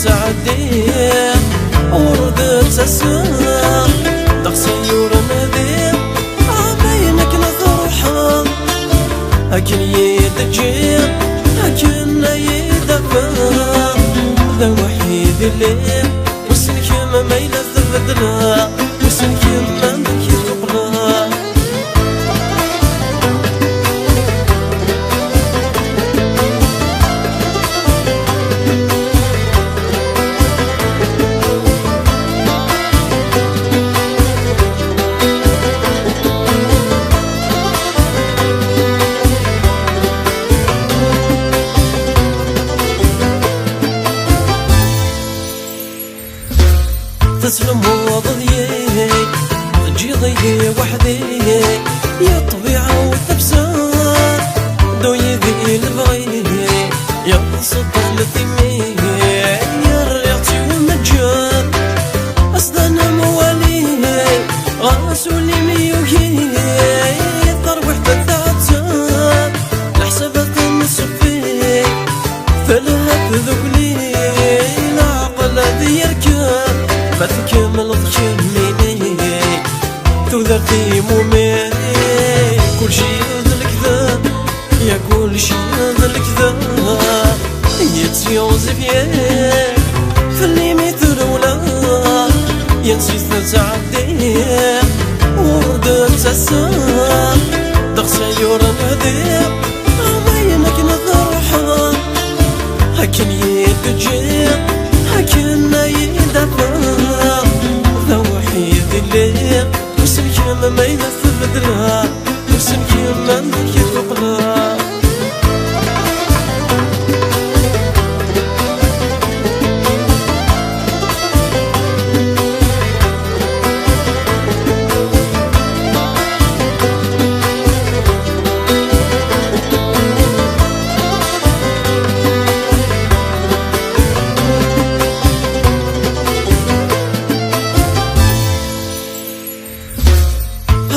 تعدي وردت الساق دقسيور نذيب عبينك نضرحا هكن يدجيب هكن يدفا ذا وحيد الليل وسنكم ما يلذذنا وسنكم ما يقبلا تسلم وضلي جيضي وحدي يا طبيعة والتبسام دوي ذي البغي يا صوت الثمي يا ريعتي والمجان أصدنا موالي غاسولي ميوهي ضرب الثعتان لحسبت النصفي فلها تذكلي العقل ذي يركب ما تكمل ضحيني تذرتي مومي كل شي ذا يا كل شي ذا يتيوزف يا في الليميتر ولا ينسيت تعدي وردت الساق دقسيور نذيب عمينك نضرحا هكن يدجيب هكن يدفا ذا وحيد الليل وسنكم ما يلذذنا وسنكم ما يقبلا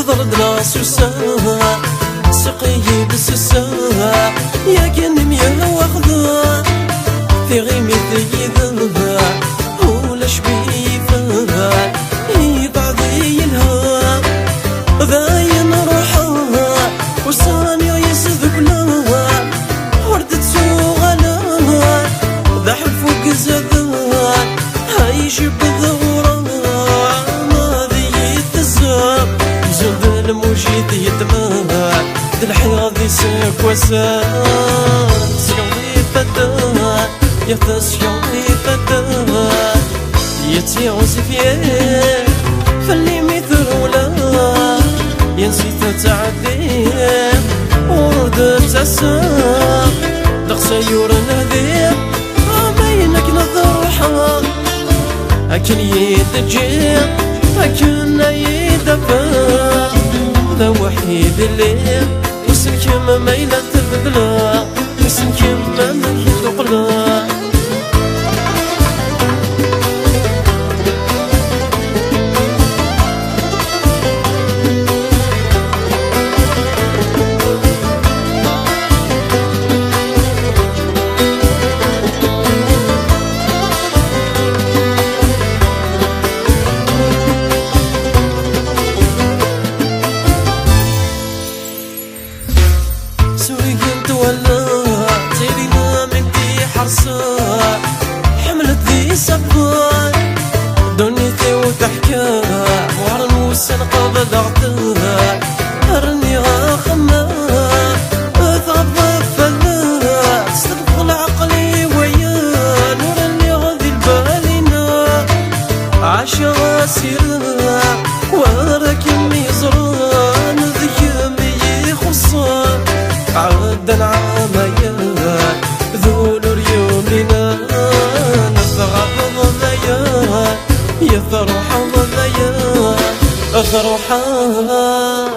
ضربنا سوسا سقيه بسوسا يا كنم يا واخذا في غيمي ذيذا ولا شبيفا يبعضي الهوى ذاين روحها وصاني يسذبنا وردت سوغنا ذا حفوق زذا هايجي بذورا ما ذي التزاب الموجود يتمنى ذي الحياة ذي سيف وسان سيوي فتان يتسيوي فتان يتيوزف يه فاللي مثل ولا ينسيت تعدي وردت الساق دقسيور نذيب عمينك نضرحا هكن يتجيب هكن يدفا ذا وحيد الليل وسنكم ما يلذذنا وسنكم ما يقبلا حملت ذي سفان دنيتي وتحكى وعرن والسنقة بلغتها هرني غاخما ثابت فلا استبقل عقلي ويا نور اللي غذي البالينا عاشا سيرا وركن يزران ذيامي خصان عدا عاميا ذول اليوم لنا نفغ بضيان يفرح ضيان الدنيا أخروحها